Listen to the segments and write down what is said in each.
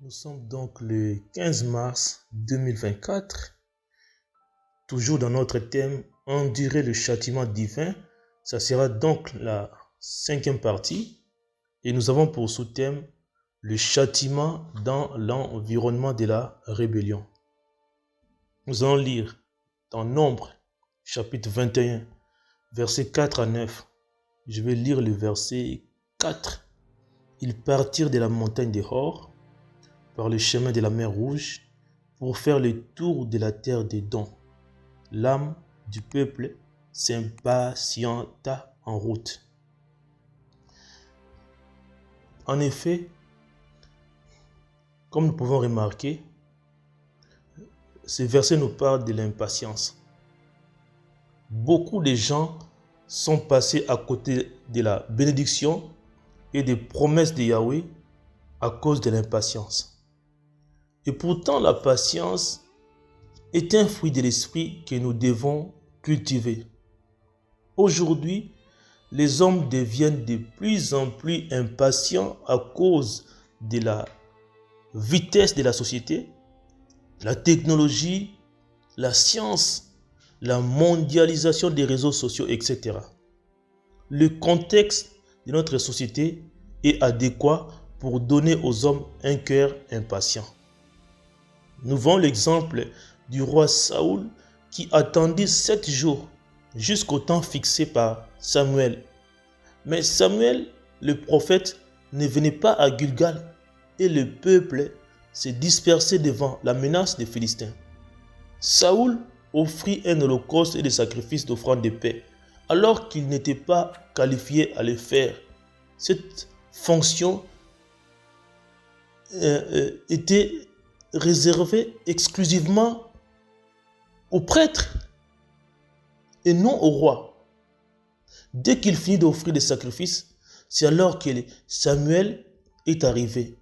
Nous sommes donc le 15 mars 2024, toujours dans notre thème « Endurer le châtiment divin ». Ça sera donc la 5e partie et nous avons pour sous-thème « Le châtiment dans l'environnement de la rébellion ». Nous allons lire dans Nombre, chapitre 21, versets 4 à 9. Je vais lire le verset 4. Ils partirent de la montagne de Hor par le chemin de la mer Rouge pour faire le tour de la terre d'Édom. L'âme du peuple s'impatienta en route. En effet, comme nous pouvons remarquer, ce verset nous parle de l'impatience. Beaucoup de gens sont passés à côté de la bénédiction et des promesses de Yahweh à cause de l'impatience. Et pourtant, la patience est un fruit de l'esprit que nous devons cultiver. Aujourd'hui, les hommes deviennent de plus en plus impatients à cause de la vitesse de la société, la technologie, la science, la mondialisation des réseaux sociaux, etc. Le contexte de notre société est adéquat pour donner aux hommes un cœur impatient. Nous voyons l'exemple du roi Saoul qui attendit 7 jours jusqu'au temps fixé par Samuel. Mais Samuel, le prophète, ne venait pas à Gilgal et le peuple s'est dispersé devant la menace des Philistins. Saoul offrit un holocauste et des sacrifices d'offrande de paix alors qu'il n'était pas qualifié à le faire. Cette fonction était réservé exclusivement aux prêtres et non au roi. Dès qu'il finit d'offrir des sacrifices, c'est alors que Samuel est arrivé.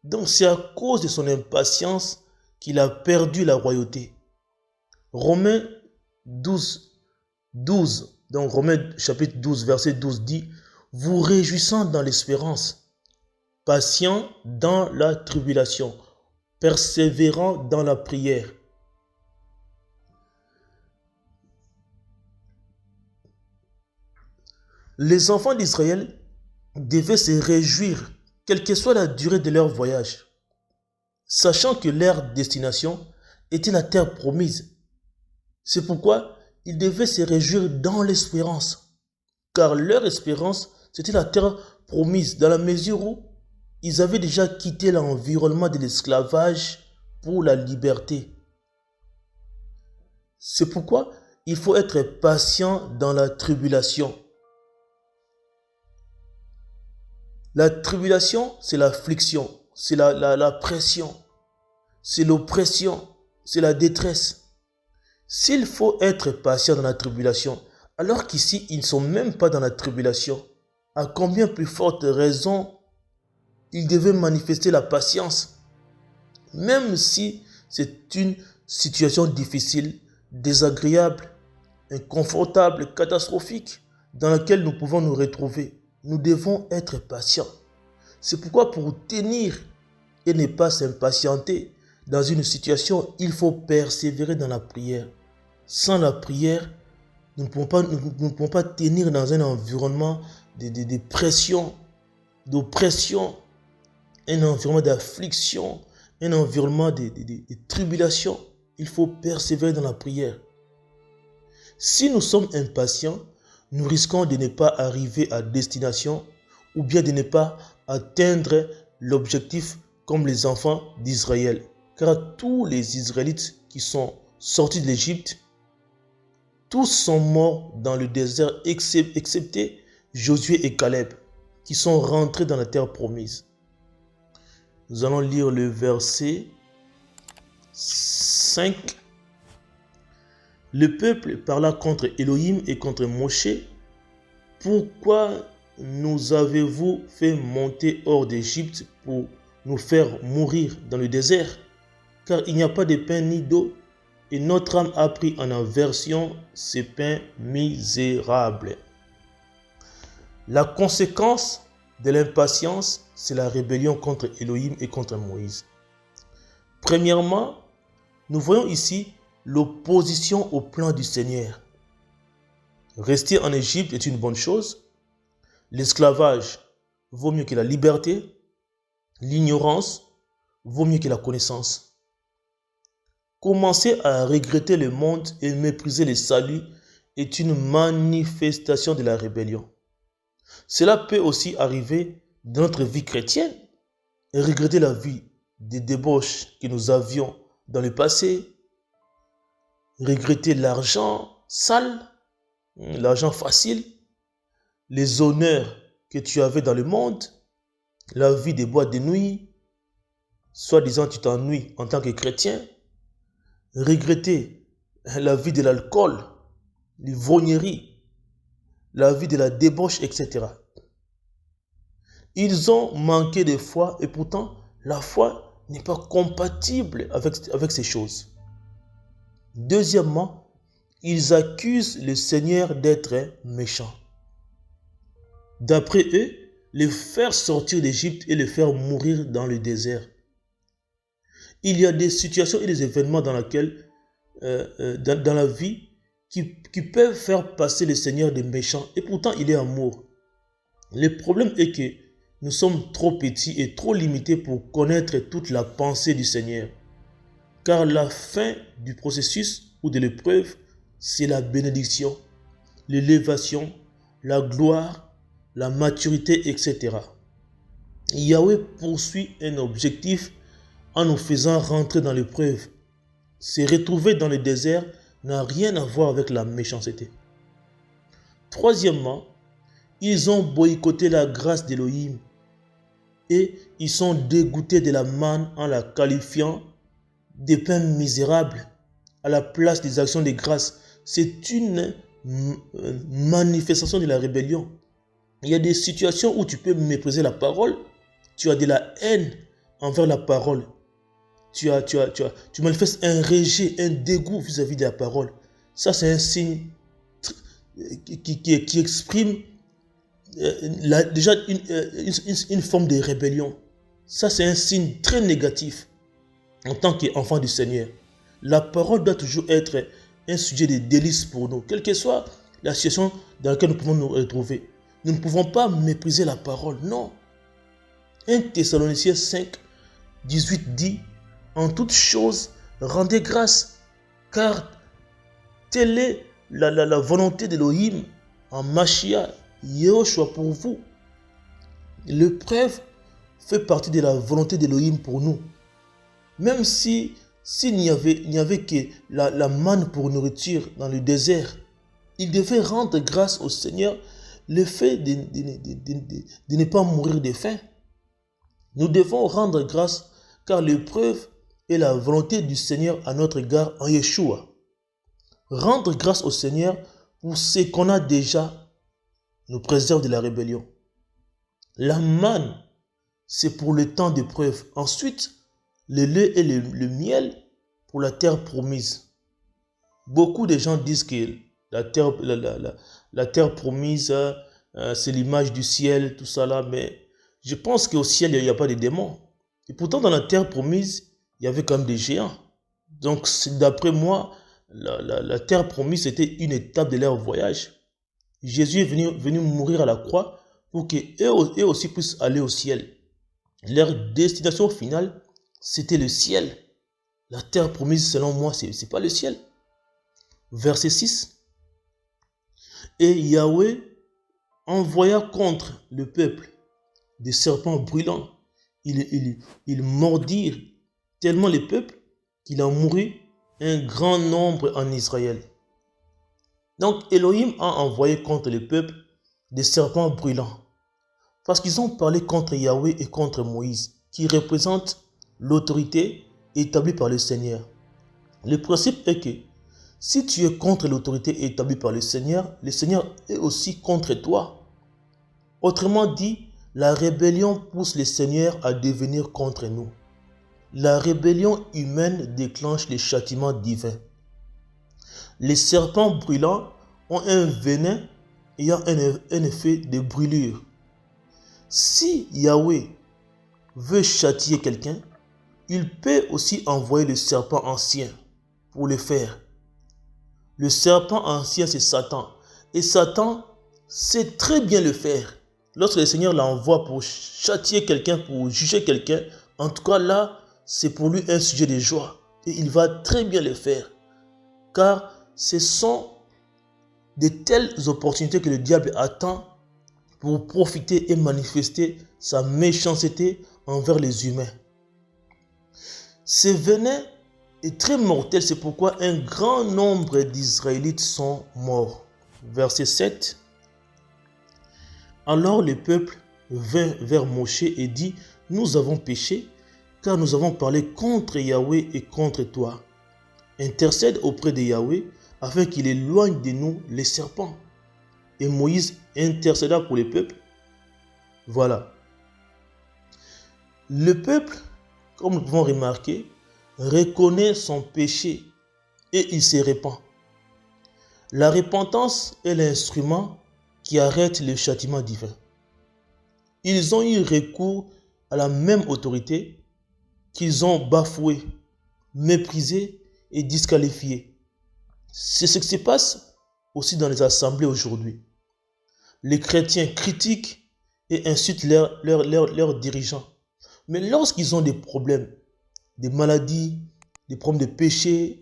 Donc c'est à cause de son impatience qu'il a perdu la royauté. Romains 12, donc Romains chapitre 12, verset 12 dit « Vous réjouissant dans l'espérance, patient dans la tribulation, persévérant dans la prière. » Les enfants d'Israël devaient se réjouir, quelle que soit la durée de leur voyage, sachant que leur destination était la terre promise. C'est pourquoi ils devaient se réjouir dans l'espérance, car leur espérance, c'était la terre promise, dans la mesure où ils avaient déjà quitté l'environnement de l'esclavage pour la liberté. C'est pourquoi il faut être patient dans la tribulation. La tribulation, c'est l'affliction, c'est la pression, c'est l'oppression, c'est la détresse. S'il faut être patient dans la tribulation, alors qu'ici, ils ne sont même pas dans la tribulation, à combien plus forte raison ils devaient manifester la patience, même si c'est une situation difficile, désagréable, inconfortable, catastrophique, dans laquelle nous pouvons nous retrouver. Nous devons être patients. C'est pourquoi pour tenir et ne pas s'impatienter dans une situation, il faut persévérer dans la prière. Sans la prière, nous ne pouvons pas tenir dans un environnement de pression, d'oppression, un environnement d'affliction, un environnement de tribulation. Il faut persévérer dans la prière. Si nous sommes impatients, nous risquons de ne pas arriver à destination ou bien de ne pas atteindre l'objectif comme les enfants d'Israël. Car tous les Israélites qui sont sortis de l'Égypte, tous sont morts dans le désert excepté Josué et Caleb qui sont rentrés dans la terre promise. Nous allons lire le verset 5. Le peuple parla contre Elohim et contre Moshe. « Pourquoi nous avez-vous fait monter hors d'Égypte pour nous faire mourir dans le désert? Car il n'y a pas de pain ni d'eau, et notre âme a pris en aversion ces pains misérables. » La conséquence de l'impatience, c'est la rébellion contre Elohim et contre Moïse. Premièrement, nous voyons ici l'opposition au plan du Seigneur. Rester en Égypte est une bonne chose. L'esclavage vaut mieux que la liberté. L'ignorance vaut mieux que la connaissance. Commencer à regretter le monde et mépriser le salut est une manifestation de la rébellion. Cela peut aussi arriver dans notre vie chrétienne. Regretter la vie des débauches que nous avions dans le passé. Regretter l'argent sale, l'argent facile, les honneurs que tu avais dans le monde, la vie des boîtes de nuit, soi-disant tu t'ennuies en tant que chrétien, regretter la vie de l'alcool, l'ivrognerie, la vie de la débauche, etc. Ils ont manqué de foi et pourtant la foi n'est pas compatible avec ces choses. Deuxièmement, ils accusent le Seigneur d'être méchant. D'après eux, le faire sortir d'Égypte et le faire mourir dans le désert. Il y a des situations et des événements dans la vie qui peuvent faire passer le Seigneur des méchants et pourtant il est amour. Le problème est que nous sommes trop petits et trop limités pour connaître toute la pensée du Seigneur. Car la fin du processus ou de l'épreuve, c'est la bénédiction, l'élévation, la gloire, la maturité, etc. Yahweh poursuit un objectif en nous faisant rentrer dans l'épreuve. Se retrouver dans le désert n'a rien à voir avec la méchanceté. Troisièmement, ils ont boycotté la grâce d'Élohim et ils sont dégoûtés de la manne en la qualifiant de pain misérable à la place des actions de grâce. C'est une manifestation de la rébellion. Il y a des situations où tu peux mépriser la parole, tu as de la haine envers la parole. Tu manifestes un rejet, un dégoût vis-à-vis de la parole. Ça, c'est un signe qui exprime déjà une forme de rébellion. Ça, c'est un signe très négatif en tant qu'enfant du Seigneur. La parole doit toujours être un sujet de délice pour nous, quelle que soit la situation dans laquelle nous pouvons nous retrouver. Nous ne pouvons pas mépriser la parole, non. 1 Thessaloniciens 5, 18 dit: en toutes choses, rendez grâce, car telle est la volonté d'Élohim en Mashiach, Yehoshua pour vous. L'épreuve fait partie de la volonté d'Élohim pour nous. Même s'il n'y avait que la manne pour nourriture dans le désert, il devait rendre grâce au Seigneur le fait de ne pas mourir de faim. Nous devons rendre grâce car l'épreuve est la volonté du Seigneur à notre égard en Yeshua. Rendre grâce au Seigneur pour ce qu'on a déjà nous préserve de la rébellion. La manne, c'est pour le temps d'épreuve. Ensuite, le lait et le miel pour la terre promise. Beaucoup de gens disent que la terre promise, c'est l'image du ciel, tout ça là, mais je pense qu'au ciel, il n'y a pas de démons. Et pourtant, dans la terre promise, il y avait quand même des géants. Donc, d'après moi, la terre promise, c'était une étape de leur voyage. Jésus est venu mourir à la croix pour qu'eux aussi puissent aller au ciel. Leur destination finale, c'était le ciel. La terre promise, selon moi, ce n'est pas le ciel. Verset 6. Et Yahweh envoya contre le peuple des serpents brûlants. Ils mordirent tellement le peuple qu'il en mourut un grand nombre en Israël. Donc Elohim a envoyé contre le peuple des serpents brûlants. Parce qu'ils ont parlé contre Yahweh et contre Moïse, qui représentent l'autorité établie par le Seigneur. Le principe est que si tu es contre l'autorité établie par le Seigneur est aussi contre toi. Autrement dit, la rébellion pousse le Seigneur à devenir contre nous. La rébellion humaine déclenche les châtiments divins. Les serpents brûlants ont un venin ayant un effet de brûlure. Si Yahweh veut châtier quelqu'un, il peut aussi envoyer le serpent ancien pour le faire. Le serpent ancien, c'est Satan. Et Satan sait très bien le faire. Lorsque le Seigneur l'envoie pour châtier quelqu'un, pour juger quelqu'un, en tout cas là, c'est pour lui un sujet de joie. Et il va très bien le faire. Car ce sont de telles opportunités que le diable attend pour profiter et manifester sa méchanceté envers les humains. Ce venin est très mortel, c'est pourquoi un grand nombre d'Israélites sont morts. Verset 7. Alors le peuple vint vers Moshe et dit, nous avons péché, car nous avons parlé contre Yahweh et contre toi. Intercède auprès de Yahweh, afin qu'il éloigne de nous les serpents. Et Moïse intercéda pour le peuple. Voilà. Le peuple, comme nous pouvons remarquer, reconnaît son péché et il se répand. La repentance est l'instrument qui arrête le châtiment divin. Ils ont eu recours à la même autorité qu'ils ont bafouée, méprisée et disqualifiée. C'est ce qui se passe aussi dans les assemblées aujourd'hui. Les chrétiens critiquent et insultent leurs dirigeants. Mais lorsqu'ils ont des problèmes, des maladies, des problèmes de péché,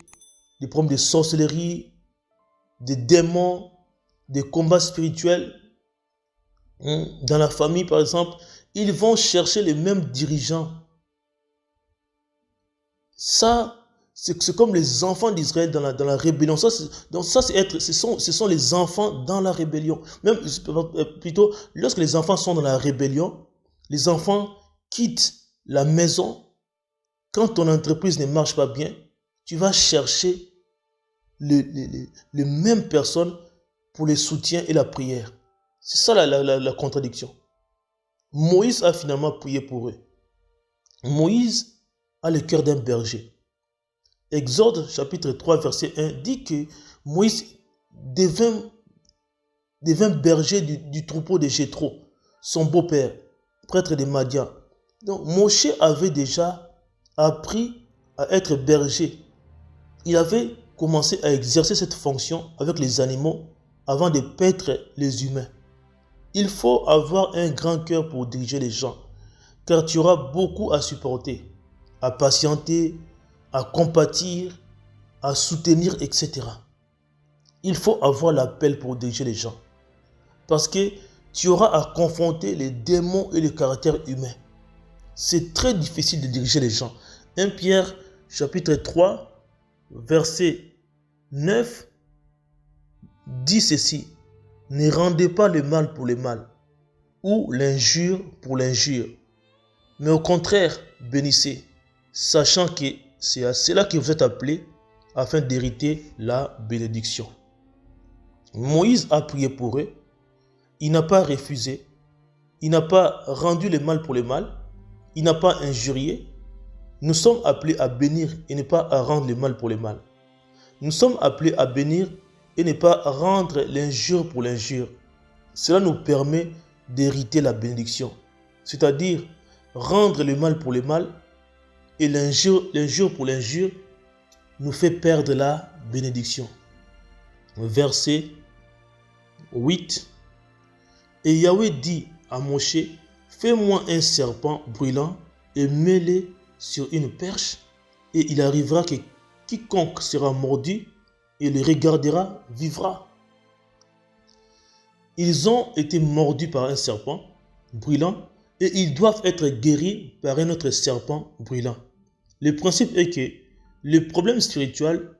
des problèmes de sorcellerie, des démons, des combats spirituels, dans la famille par exemple, ils vont chercher les mêmes dirigeants. Ça, c'est comme les enfants d'Israël dans la rébellion. Ce sont les enfants dans la rébellion. Même plutôt, lorsque les enfants sont dans la rébellion, les enfants quittent la maison. Quand ton entreprise ne marche pas bien, tu vas chercher les mêmes personnes pour le soutien et la prière. C'est ça la contradiction. Moïse a finalement prié pour eux. Moïse a le cœur d'un berger. Exode chapitre 3 verset 1 dit que Moïse devint berger du troupeau de Jéthro, son beau-père, prêtre de Madian. Donc Moshe avait déjà appris à être berger. Il avait commencé à exercer cette fonction avec les animaux avant de paître les humains. Il faut avoir un grand cœur pour diriger les gens, car tu auras beaucoup à supporter, à patienter, à compatir, à soutenir, etc. Il faut avoir l'appel pour diriger les gens, parce que tu auras à confronter les démons et le caractère humain. C'est très difficile de diriger les gens. 1 Pierre chapitre 3, verset 9 dit ceci. Ne rendez pas le mal pour le mal, ou l'injure pour l'injure, mais au contraire, bénissez, sachant que c'est à cela que vous êtes appelés afin d'hériter la bénédiction. Moïse a prié pour eux, il n'a pas refusé, il n'a pas rendu le mal pour le mal, il n'a pas injurié. Nous sommes appelés à bénir et ne pas à rendre le mal pour le mal. Nous sommes appelés à bénir et ne pas rendre l'injure pour l'injure. Cela nous permet d'hériter la bénédiction, c'est-à-dire rendre le mal pour le mal et l'injure pour l'injure nous fait perdre la bénédiction. Verset 8. Et Yahweh dit à Moshe, fais-moi un serpent brûlant et mets-le sur une perche, et il arrivera que quiconque sera mordu et le regardera vivra. Ils ont été mordus par un serpent brûlant et ils doivent être guéris par un autre serpent brûlant. Le principe est que les problèmes spirituels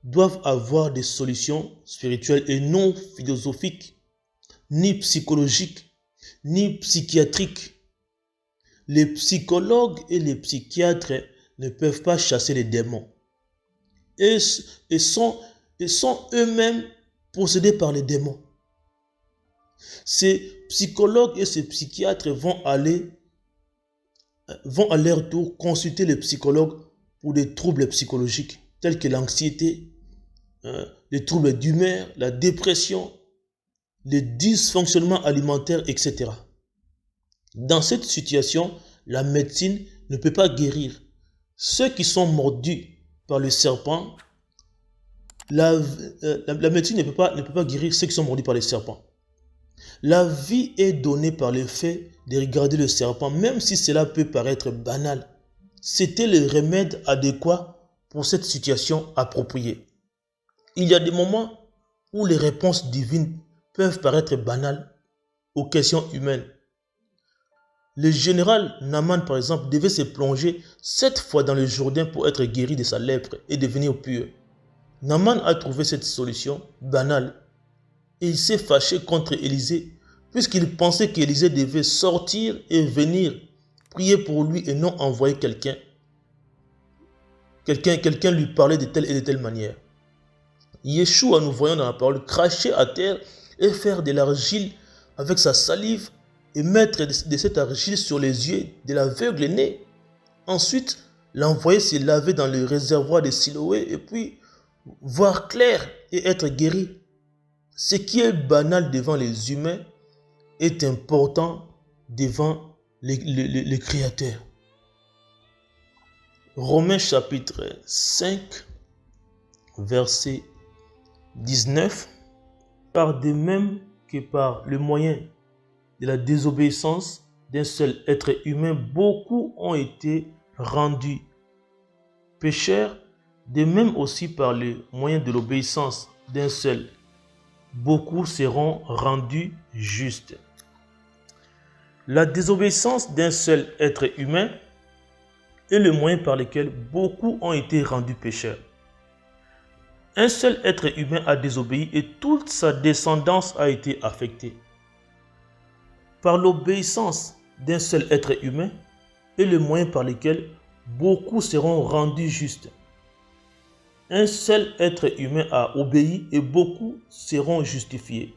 doivent avoir des solutions spirituelles et non philosophiques, ni psychologiques, ni psychiatriques. Les psychologues et les psychiatres ne peuvent pas chasser les démons. Et sont eux-mêmes possédés par les démons. Ces psychologues et ces psychiatres vont à leur tour consulter les psychologues pour des troubles psychologiques tels que l'anxiété, les troubles d'humeur, la dépression, les dysfonctionnements alimentaires, etc. Dans cette situation, la médecine ne peut pas guérir. Ceux qui sont mordus par le serpent, la médecine ne peut pas guérir ceux qui sont mordus par le serpent. La vie est donnée par le fait de regarder le serpent, même si cela peut paraître banal. C'était le remède adéquat pour cette situation appropriée. Il y a des moments où les réponses divines peuvent paraître banales aux questions humaines. Le général Naaman, par exemple, devait se plonger 7 fois dans le Jourdain pour être guéri de sa lèpre et devenir pur. Naaman a trouvé cette solution banale et il s'est fâché contre Élisée puisqu'il pensait qu'Élisée devait sortir et venir prier pour lui et non envoyer quelqu'un lui parler de telle et de telle manière. Yeshua, nous voyons dans la parole, cracher à terre et faire de l'argile avec sa salive et mettre de cette argile sur les yeux de l'aveugle né. Ensuite, l'envoyer se laver dans le réservoir de Siloé et puis voir clair et être guéri. Ce qui est banal devant les humains est important devant le Créateur. Romains chapitre 5, verset 19. Par de même que par le moyen de la désobéissance d'un seul être humain, beaucoup ont été rendus pécheurs, de même aussi par le moyen de l'obéissance d'un seul, beaucoup seront rendus justes. La désobéissance d'un seul être humain est le moyen par lequel beaucoup ont été rendus pécheurs. Un seul être humain a désobéi et toute sa descendance a été affectée. Par l'obéissance d'un seul être humain est le moyen par lequel beaucoup seront rendus justes. Un seul être humain a obéi et beaucoup seront justifiés.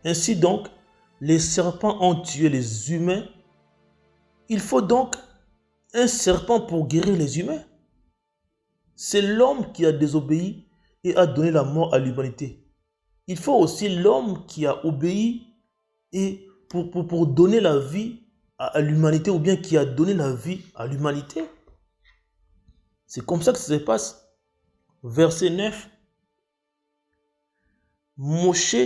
Ainsi donc, les serpents ont tué les humains. Il faut donc un serpent pour guérir les humains. C'est l'homme qui a désobéi et a donné la mort à l'humanité. Il faut aussi l'homme qui a obéi et pour donner la vie à l'humanité, ou bien qui a donné la vie à l'humanité. C'est comme ça que ça se passe. Verset 9. Moshe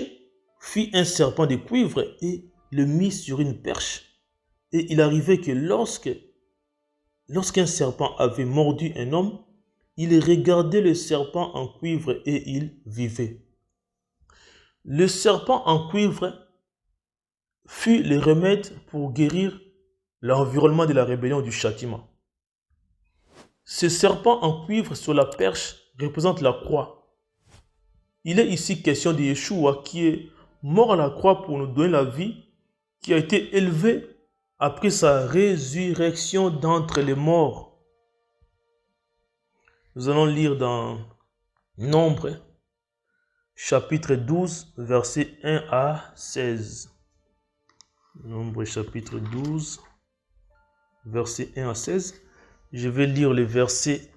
fit un serpent de cuivre et le mit sur une perche. Et il arrivait que lorsqu'un serpent avait mordu un homme, il regardait le serpent en cuivre et il vivait. Le serpent en cuivre fut le remède pour guérir l'environnement de la rébellion du châtiment. Ce serpent en cuivre sur la perche représente la croix. Il est ici question de Yeshua qui est mort à la croix pour nous donner la vie, qui a été élevé après sa résurrection d'entre les morts. Nous allons lire dans Nombre, chapitre 12, versets 1 à 16. Nombre chapitre 12, versets 1 à 16. Je vais lire le verset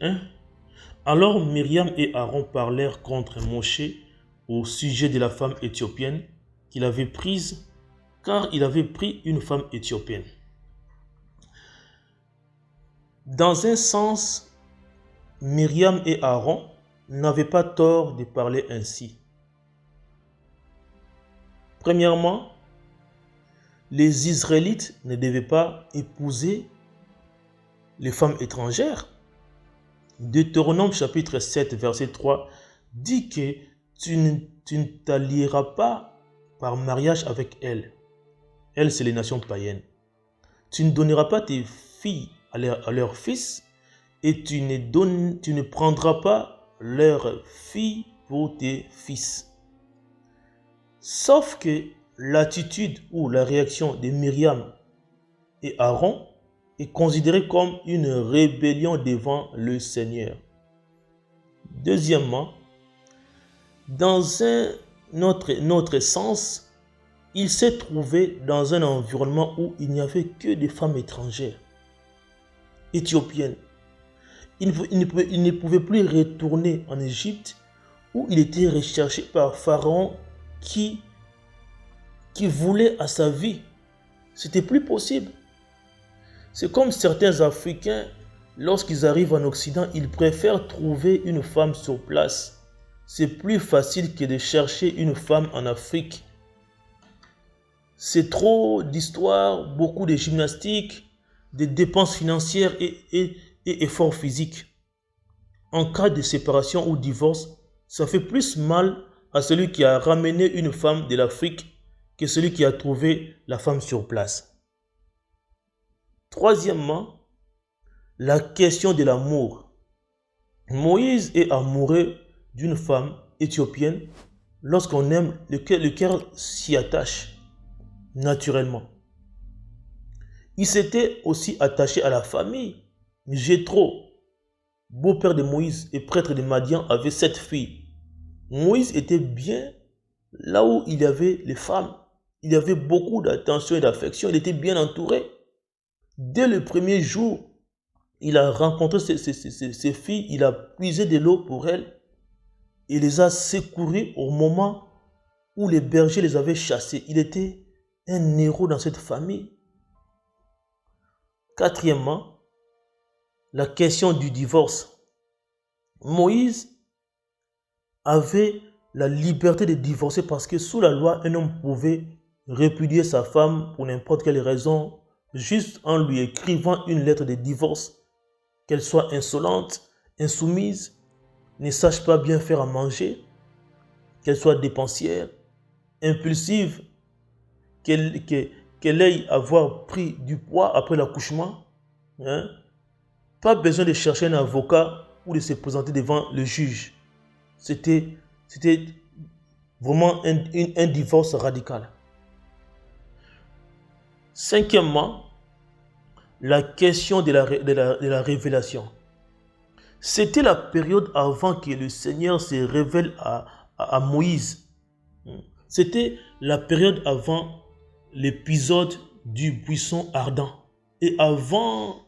1. Alors Myriam et Aaron parlèrent contre Moshe au sujet de la femme éthiopienne qu'il avait prise, car il avait pris une femme éthiopienne. Dans un sens, Myriam et Aaron n'avaient pas tort de parler ainsi. Premièrement, les Israélites ne devaient pas épouser les femmes étrangères. Deutéronome chapitre 7 verset 3 dit que tu ne t'allieras pas par mariage avec elles. Elles, c'est les nations païennes. Tu ne donneras pas tes filles à leurs fils et tu ne prendras pas leurs filles pour tes fils. Sauf que l'attitude ou la réaction de Myriam et Aaron est considérée comme une rébellion devant le Seigneur. Deuxièmement, dans un autre sens, il s'est trouvé dans un environnement où il n'y avait que des femmes étrangères, éthiopiennes. Il ne pouvait plus retourner en Égypte où il était recherché par Pharaon qui qui voulait à sa vie. C'était plus possible. C'est comme certains Africains, lorsqu'ils arrivent en Occident, ils préfèrent trouver une femme sur place. C'est plus facile que de chercher une femme en Afrique. C'est trop d'histoires, beaucoup de gymnastique, de dépenses financières et efforts physiques. En cas de séparation ou divorce, ça fait plus mal à celui qui a ramené une femme de l'Afrique que celui qui a trouvé la femme sur place. Troisièmement, la question de l'amour. Moïse est amoureux d'une femme éthiopienne. Lorsqu'on aime, le cœur s'y attache naturellement. Il s'était aussi attaché à la famille. Jéthro, beau-père de Moïse et prêtre de Madian, avait 7 filles. Moïse était bien là où il y avait les femmes. Il y avait beaucoup d'attention et d'affection. Il était bien entouré. Dès le premier jour, il a rencontré ses filles. Il a puisé de l'eau pour elles. Il les a secourues au moment où les bergers les avaient chassées. Il était un héros dans cette famille. Quatrièmement, la question du divorce. Moïse avait la liberté de divorcer parce que sous la loi, un homme pouvait répudier sa femme pour n'importe quelle raison, juste en lui écrivant une lettre de divorce, qu'elle soit insolente, insoumise, ne sache pas bien faire à manger, qu'elle soit dépensière, impulsive, qu'elle ait avoir pris du poids après l'accouchement. Pas besoin de chercher un avocat ou de se présenter devant le juge. C'était vraiment un divorce radical. Cinquièmement, la question de la révélation. C'était la période avant que le Seigneur se révèle à Moïse. C'était la période avant l'épisode du buisson ardent. Et avant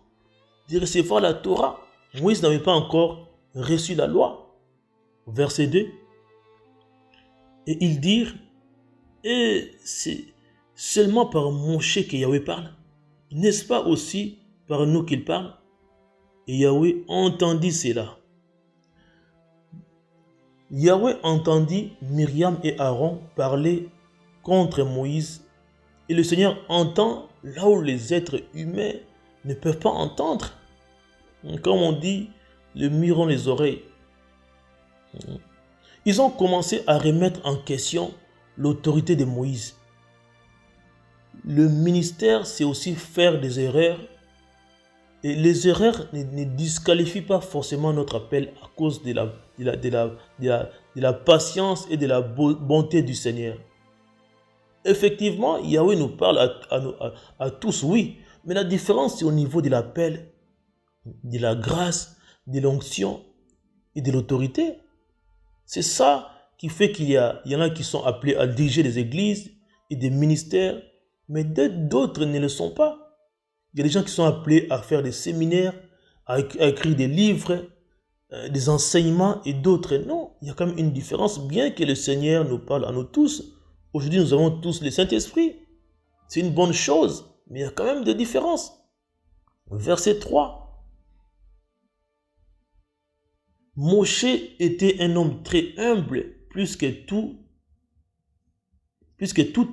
de recevoir la Torah, Moïse n'avait pas encore reçu la loi. Verset 2. Et ils dirent, et c'est seulement par Moshe que Yahweh parle. N'est-ce pas aussi par nous qu'il parle? Et Yahweh entendit cela. Yahweh entendit Myriam et Aaron parler contre Moïse. Et le Seigneur entend là où les êtres humains ne peuvent pas entendre. Comme on dit, le mur ont les oreilles. Ils ont commencé à remettre en question l'autorité de Moïse. Le ministère, c'est aussi faire des erreurs. Et les erreurs ne disqualifient pas forcément notre appel à cause de la patience et de la bonté du Seigneur. Effectivement, Yahweh nous parle à tous, oui. Mais la différence, c'est au niveau de l'appel, de la grâce, de l'onction et de l'autorité. C'est ça qui fait qu'il y en a qui sont appelés à diriger des églises et des ministères, mais d'autres ne le sont pas. Il y a des gens qui sont appelés à faire des séminaires, à écrire des livres, des enseignements, et d'autres non. Il y a quand même une différence, bien que le Seigneur nous parle à nous tous. Aujourd'hui, nous avons tous le Saint-Esprit. C'est une bonne chose, mais il y a quand même des différences. Verset 3. Moshe était un homme très humble, plus que tout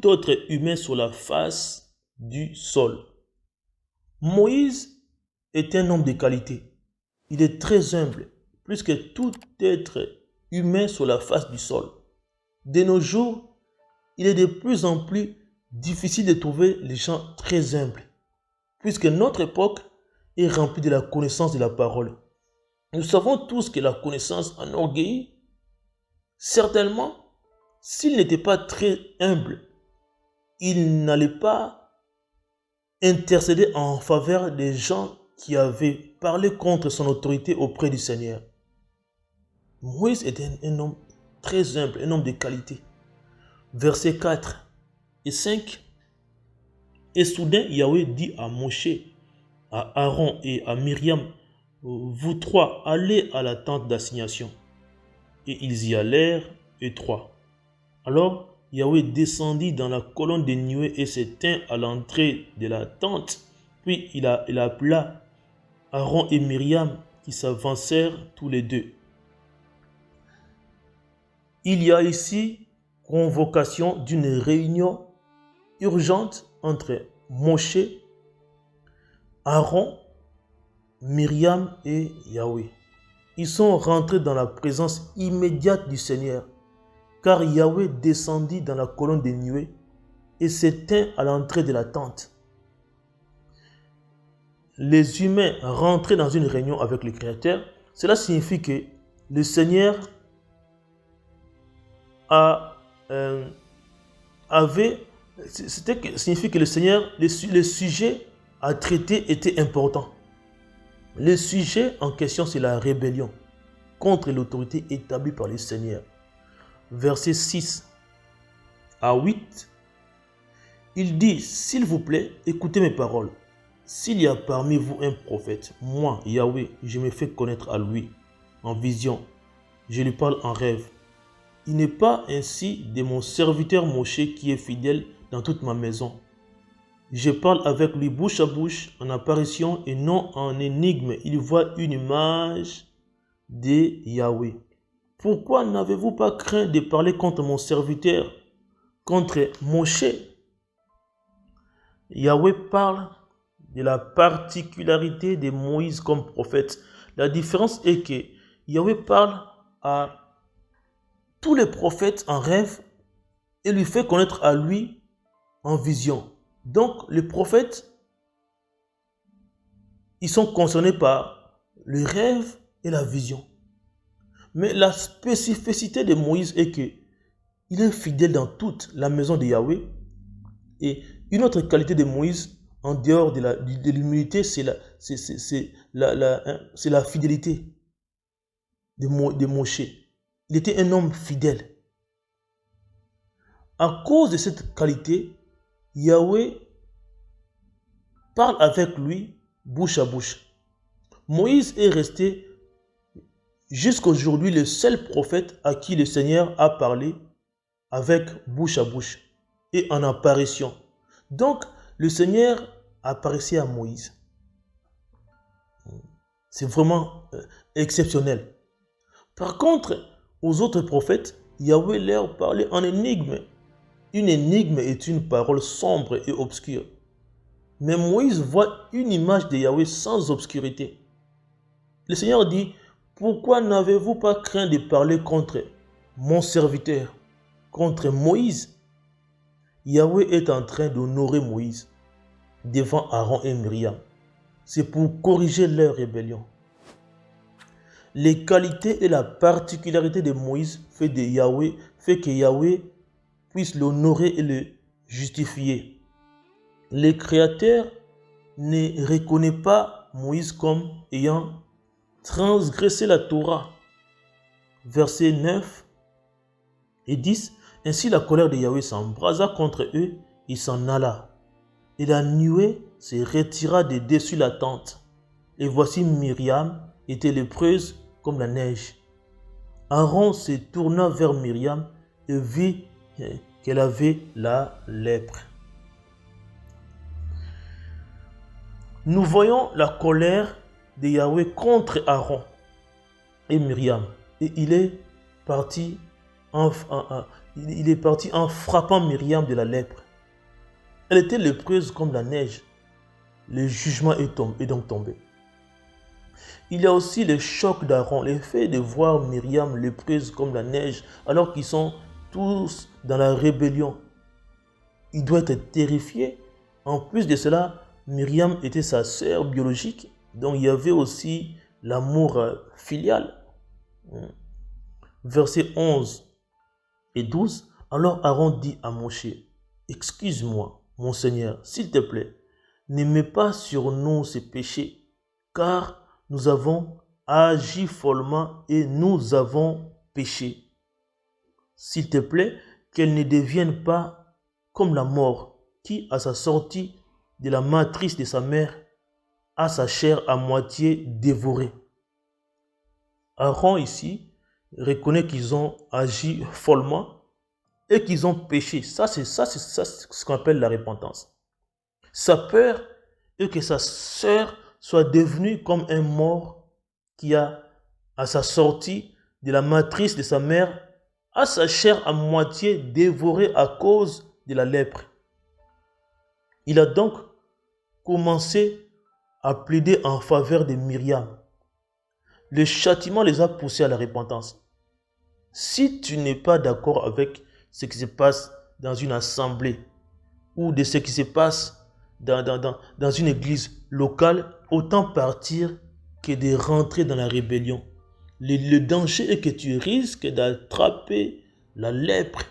autre humain sur la face du sol. Moïse est un homme de qualité. Il est très humble, plus que tout être humain sur la face du sol. De nos jours, il est de plus en plus difficile de trouver les gens très humbles, puisque notre époque est remplie de la connaissance de la parole. Nous savons tous que la connaissance enorgueillit. Certainement, s'il n'était pas très humble, il n'allait pas intercéder en faveur des gens qui avaient parlé contre son autorité auprès du Seigneur. Moïse était un homme très humble, un homme de qualité. Versets 4 et 5. Et soudain, Yahweh dit à Moshe, à Aaron et à Myriam, vous trois, allez à la tente d'assignation. Et ils y allèrent, et trois. Alors, Yahweh descendit dans la colonne de nuée et s'éteint à l'entrée de la tente. Puis il appela Aaron et Myriam qui s'avancèrent tous les deux. Il y a ici convocation d'une réunion urgente entre Moshe, Aaron, Myriam et Yahweh. Ils sont rentrés dans la présence immédiate du Seigneur, car Yahweh descendit dans la colonne de nuée et s'éteint à l'entrée de la tente. Les humains rentraient dans une réunion avec le Créateur. Cela signifie que le Seigneur signifie que le Seigneur, le sujet à traiter était important. Le sujet en question, c'est la rébellion contre l'autorité établie par le Seigneur. Versets 6 à 8, il dit, « S'il vous plaît, écoutez mes paroles. S'il y a parmi vous un prophète, moi, Yahweh, je me fais connaître à lui en vision. Je lui parle en rêve. Il n'est pas ainsi de mon serviteur Moshe qui est fidèle dans toute ma maison. Je parle avec lui bouche à bouche en apparition et non en énigme. Il voit une image de Yahweh. Pourquoi n'avez-vous pas craint de parler contre mon serviteur, contre Moshe? » Yahweh parle de la particularité de Moïse comme prophète. La différence est que Yahweh parle à tous les prophètes en rêve et lui fait connaître à lui en vision. Donc les prophètes, ils sont concernés par le rêve et la vision. Mais la spécificité de Moïse est que il est fidèle dans toute la maison de Yahweh. Et une autre qualité de Moïse, en dehors de l'humilité, c'est la fidélité de Moshe. Il était un homme fidèle. À cause de cette qualité, Yahweh parle avec lui bouche à bouche. Moïse est resté jusqu'à aujourd'hui le seul prophète à qui le Seigneur a parlé avec bouche à bouche et en apparition. Donc, le Seigneur apparaissait à Moïse. C'est vraiment exceptionnel. Par contre, aux autres prophètes, Yahweh leur parlait en énigme. Une énigme est une parole sombre et obscure. Mais Moïse voit une image de Yahweh sans obscurité. Le Seigneur dit, « Pourquoi n'avez-vous pas craint de parler contre mon serviteur, contre Moïse ?» Yahweh est en train d'honorer Moïse devant Aaron et Myriam. C'est pour corriger leur rébellion. Les qualités et la particularité de Moïse fait que Yahweh puisse l'honorer et le justifier. Le Créateur ne reconnaît pas Moïse comme ayant transgressé la Torah. Versets 9 et 10. Ainsi la colère de Yahweh s'embrasa contre eux, il s'en alla. Et la nuée se retira de dessus la tente. Et voici Myriam était lépreuse comme la neige. Aaron se tourna vers Myriam et vit qu'elle avait la lèpre. Nous voyons la colère de Yahweh contre Aaron et Myriam. Et il est parti en frappant Myriam de la lèpre. Elle était lépreuse comme la neige. Le jugement est donc tombé. Il y a aussi le choc d'Aaron, le fait de voir Myriam lépreuse comme la neige, alors qu'ils sont tous dans la rébellion. Il doit être terrifié. En plus de cela, Myriam était sa sœur biologique, donc il y avait aussi l'amour filial. Versets 11 et 12. Alors Aaron dit à Moshe, « Excuse-moi, mon Seigneur, s'il te plaît, ne mets pas sur nous ces péchés, car nous avons agi follement et nous avons péché. S'il te plaît, qu'elle ne devienne pas comme la mort, qui, à sa sortie de la matrice de sa mère, a sa chair à moitié dévorée. » Aaron ici reconnaît qu'ils ont agi follement et qu'ils ont péché. Ça, c'est ce qu'on appelle la repentance. Sa peur est que sa sœur soit devenue comme un mort qui a, à sa sortie de la matrice de sa mère, a sa chair à moitié dévorée à cause de la lèpre. Il a donc commencé à plaider en faveur de Myriam. Le châtiment les a poussés à la repentance. Si tu n'es pas d'accord avec ce qui se passe dans une assemblée ou de ce qui se passe dans une église locale, autant partir que de rentrer dans la rébellion. Le danger est que tu risques d'attraper la lèpre,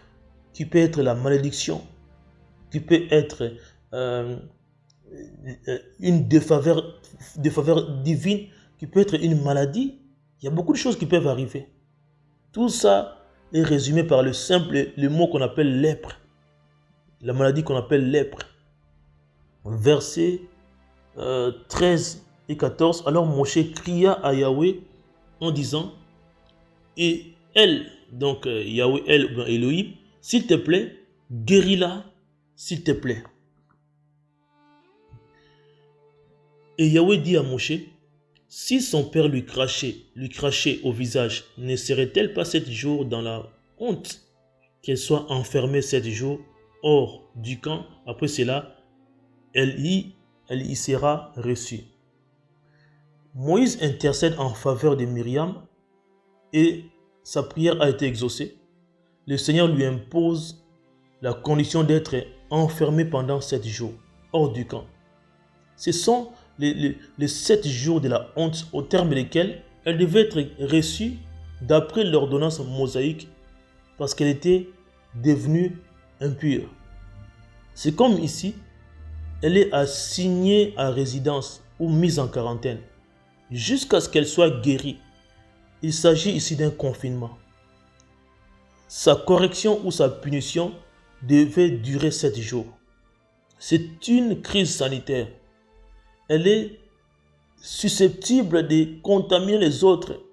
qui peut être la malédiction, qui peut être une défaveur divine, qui peut être une maladie. Il y a beaucoup de choses qui peuvent arriver. Tout ça est résumé par le mot qu'on appelle lèpre. La maladie qu'on appelle lèpre. Versets 13 et 14. Alors Moshe cria à Yahweh en disant, et elle, donc Yahweh, elle, Elohim, s'il te plaît, guéris-la, s'il te plaît. Et Yahweh dit à Moshe, si son père lui crachait au visage, ne serait-elle pas 7 jours dans la honte qu'elle soit enfermée 7 jours hors du camp? Après cela, elle y sera reçue. Moïse intercède en faveur de Myriam et sa prière a été exaucée. Le Seigneur lui impose la condition d'être enfermé pendant 7 jours hors du camp. Ce sont les 7 jours de la honte au terme desquels elle devait être reçue d'après l'ordonnance mosaïque parce qu'elle était devenue impure. C'est comme ici, elle est assignée à résidence ou mise en quarantaine jusqu'à ce qu'elle soit guérie. Il s'agit ici d'un confinement. Sa correction ou sa punition devait durer 7 jours. C'est une crise sanitaire. Elle est susceptible de contaminer les autres.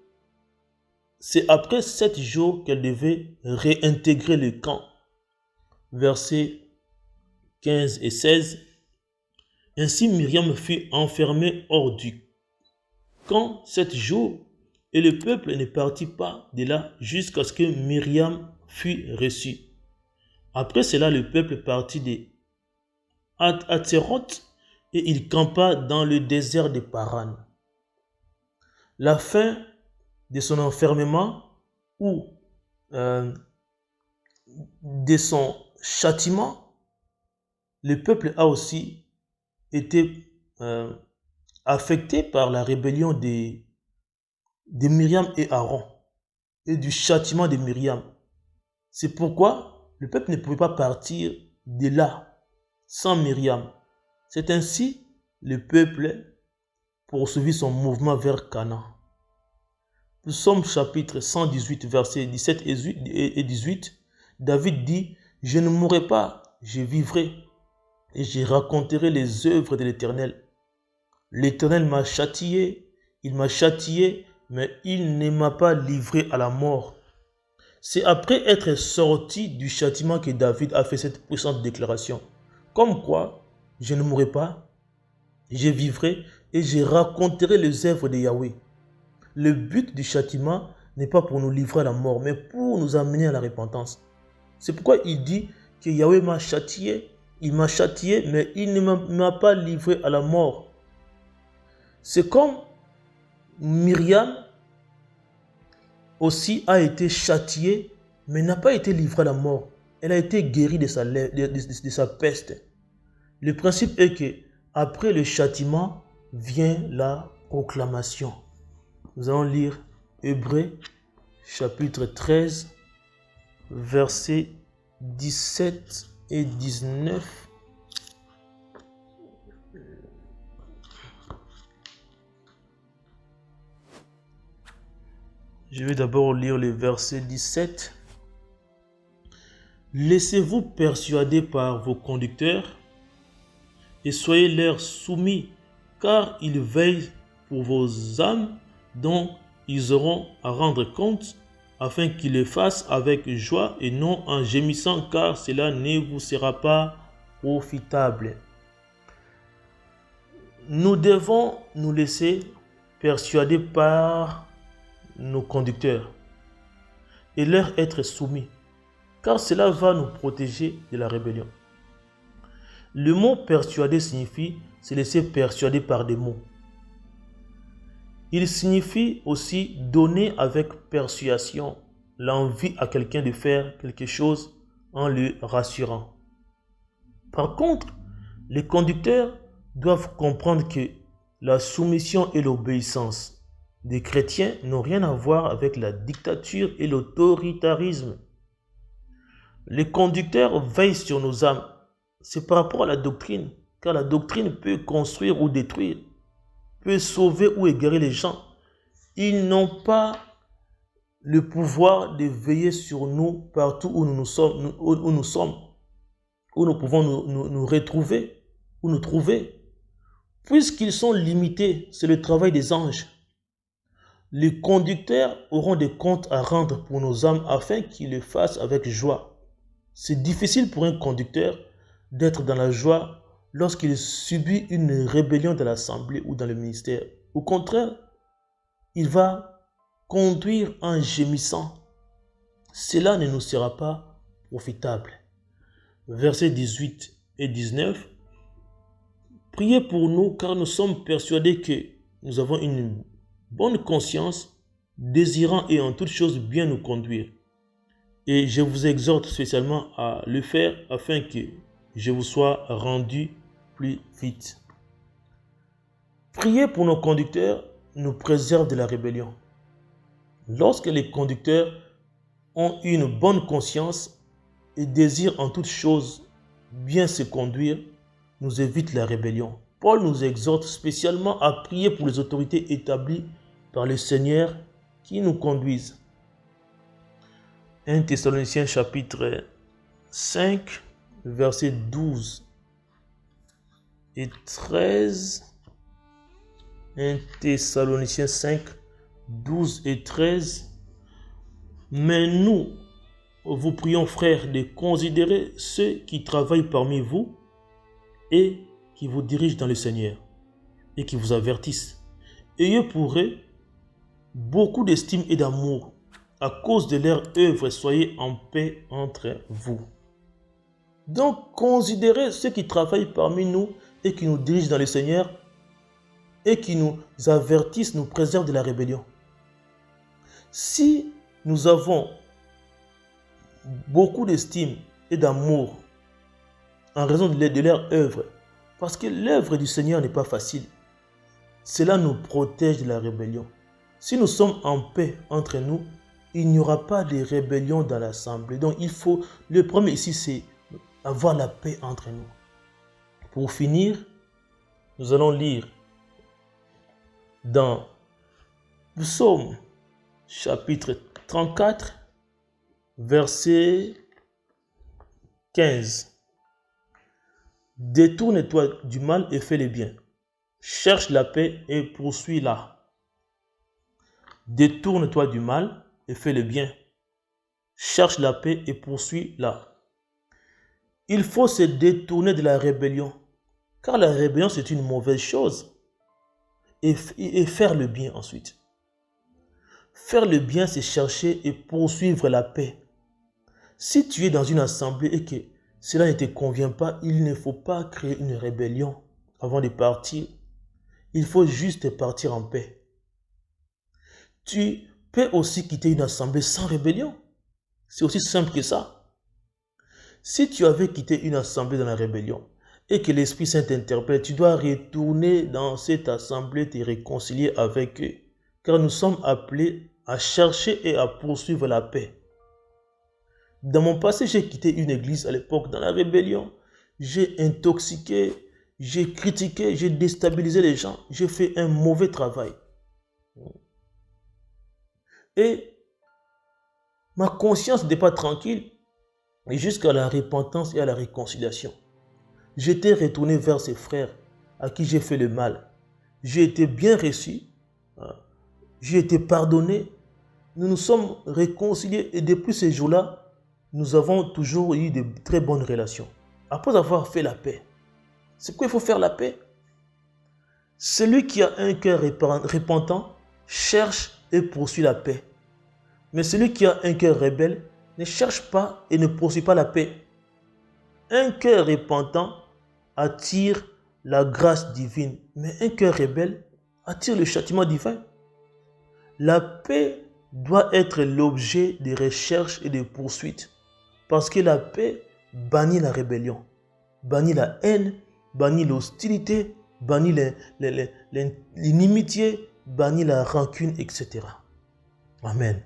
C'est après 7 jours qu'elle devait réintégrer le camp. Versets 15 et 16. Ainsi Myriam fut enfermée hors du camp 7 jours, et le peuple ne partit pas de là jusqu'à ce que Myriam fût reçue. Après cela, le peuple partit de Hatzeroth et il campa dans le désert de Paran. La fin de son enfermement ou de son châtiment, le peuple a aussi été affecté par la rébellion de Myriam et Aaron et du châtiment de Myriam. C'est pourquoi le peuple ne pouvait pas partir de là sans Myriam. C'est ainsi le peuple poursuivit son mouvement vers Canaan. Psaume chapitre 118, versets 17 et 18, David dit, « Je ne mourrai pas, je vivrai, et je raconterai les œuvres de l'Éternel. L'Éternel m'a châtié, il m'a châtié, mais il ne m'a pas livré à la mort. » C'est après être sorti du châtiment que David a fait cette puissante déclaration. Comme quoi, je ne mourrai pas, je vivrai et je raconterai les œuvres de Yahweh. Le but du châtiment n'est pas pour nous livrer à la mort, mais pour nous amener à la repentance. C'est pourquoi il dit que Yahweh m'a châtié, il m'a châtié, mais il ne m'a pas livré à la mort. C'est comme Myriam aussi a été châtiée, mais n'a pas été livrée à la mort. Elle a été guérie de sa peste. Le principe est que après le châtiment vient la proclamation. Nous allons lire Hébreux chapitre 13, versets 17 et 19. Je vais d'abord lire le verset 17. Laissez-vous persuader par vos conducteurs et soyez-leur soumis, car ils veillent pour vos âmes dont ils auront à rendre compte afin qu'il le fasse avec joie et non en gémissant, car cela ne vous sera pas profitable. Nous devons nous laisser persuader par nos conducteurs et leur être soumis, car cela va nous protéger de la rébellion. Le mot persuader signifie se laisser persuader par des mots. Il signifie aussi donner avec persuasion l'envie à quelqu'un de faire quelque chose en le rassurant. Par contre, les conducteurs doivent comprendre que la soumission et l'obéissance des chrétiens n'ont rien à voir avec la dictature et l'autoritarisme. Les conducteurs veillent sur nos âmes. C'est par rapport à la doctrine, car la doctrine peut construire ou détruire, peut sauver ou égarer les gens. Ils n'ont pas le pouvoir de veiller sur nous partout où nous sommes, où nous pouvons nous retrouver, où nous trouver. Puisqu'ils sont limités, c'est le travail des anges. Les conducteurs auront des comptes à rendre pour nos âmes afin qu'ils le fassent avec joie. C'est difficile pour un conducteur d'être dans la joie lorsqu'il subit une rébellion dans l'assemblée ou dans le ministère. Au contraire, il va conduire en gémissant. Cela ne nous sera pas profitable. Versets 18 et 19. Priez pour nous car nous sommes persuadés que nous avons une bonne conscience, désirant et en toutes choses bien nous conduire. Et je vous exhorte spécialement à le faire afin que je vous sois rendu plus vite. Prier pour nos conducteurs nous préserve de la rébellion. Lorsque les conducteurs ont une bonne conscience et désirent en toutes choses bien se conduire, nous évite la rébellion. Paul nous exhorte spécialement à prier pour les autorités établies par le Seigneur qui nous conduisent. 1 Thessaloniciens chapitre 5, versets 12 et 13. 1 Thessaloniciens 5, 12 et 13. Mais nous, vous prions, frères, de considérer ceux qui travaillent parmi vous et qui vous dirigent dans le Seigneur et qui vous avertissent. Ayez pour eux beaucoup d'estime et d'amour. À cause de leur œuvre, soyez en paix entre vous. Donc, considérez ceux qui travaillent parmi nous et qui nous dirigent dans le Seigneur et qui nous avertissent, nous préservent de la rébellion. Si nous avons beaucoup d'estime et d'amour en raison de leur œuvre, parce que l'œuvre du Seigneur n'est pas facile, cela nous protège de la rébellion. Si nous sommes en paix entre nous, il n'y aura pas de rébellion dans l'assemblée. Donc le premier ici, c'est avoir la paix entre nous. Pour finir, nous allons lire dans Psaume chapitre 34, verset 15. Détourne-toi du mal et fais le bien. Cherche la paix et poursuis-la. Détourne-toi du mal et fais le bien. Cherche la paix et poursuis-la. Il faut se détourner de la rébellion, car la rébellion c'est une mauvaise chose. Et faire le bien ensuite. Faire le bien, c'est chercher et poursuivre la paix. Si tu es dans une assemblée et que cela ne te convient pas, il ne faut pas créer une rébellion avant de partir. Il faut juste partir en paix. Tu peux aussi quitter une assemblée sans rébellion. C'est aussi simple que ça. Si tu avais quitté une assemblée dans la rébellion et que l'Esprit Saint t'interpelle, tu dois retourner dans cette assemblée, te réconcilier avec eux. Car nous sommes appelés à chercher et à poursuivre la paix. Dans mon passé, j'ai quitté une église à l'époque dans la rébellion. J'ai intoxiqué, j'ai critiqué, j'ai déstabilisé les gens. J'ai fait un mauvais travail. Et ma conscience n'était pas tranquille jusqu'à la repentance et à la réconciliation. J'étais retourné vers ces frères à qui j'ai fait le mal. J'ai été bien reçu. J'ai été pardonné. nous nous sommes réconciliés et depuis ces jours-là, nous avons toujours eu de très bonnes relations. Après avoir fait la paix, c'est quoi il faut faire la paix? Celui qui a un cœur repentant cherche et poursuit la paix. Mais celui qui a un cœur rebelle ne cherche pas et ne poursuit pas la paix. Un cœur repentant attire la grâce divine, mais un cœur rebelle attire le châtiment divin. La paix doit être l'objet de recherches et de poursuites, parce que la paix bannit la rébellion, bannit la haine, bannit l'hostilité, bannit l'inimitié, bannit la rancune, etc. Amen.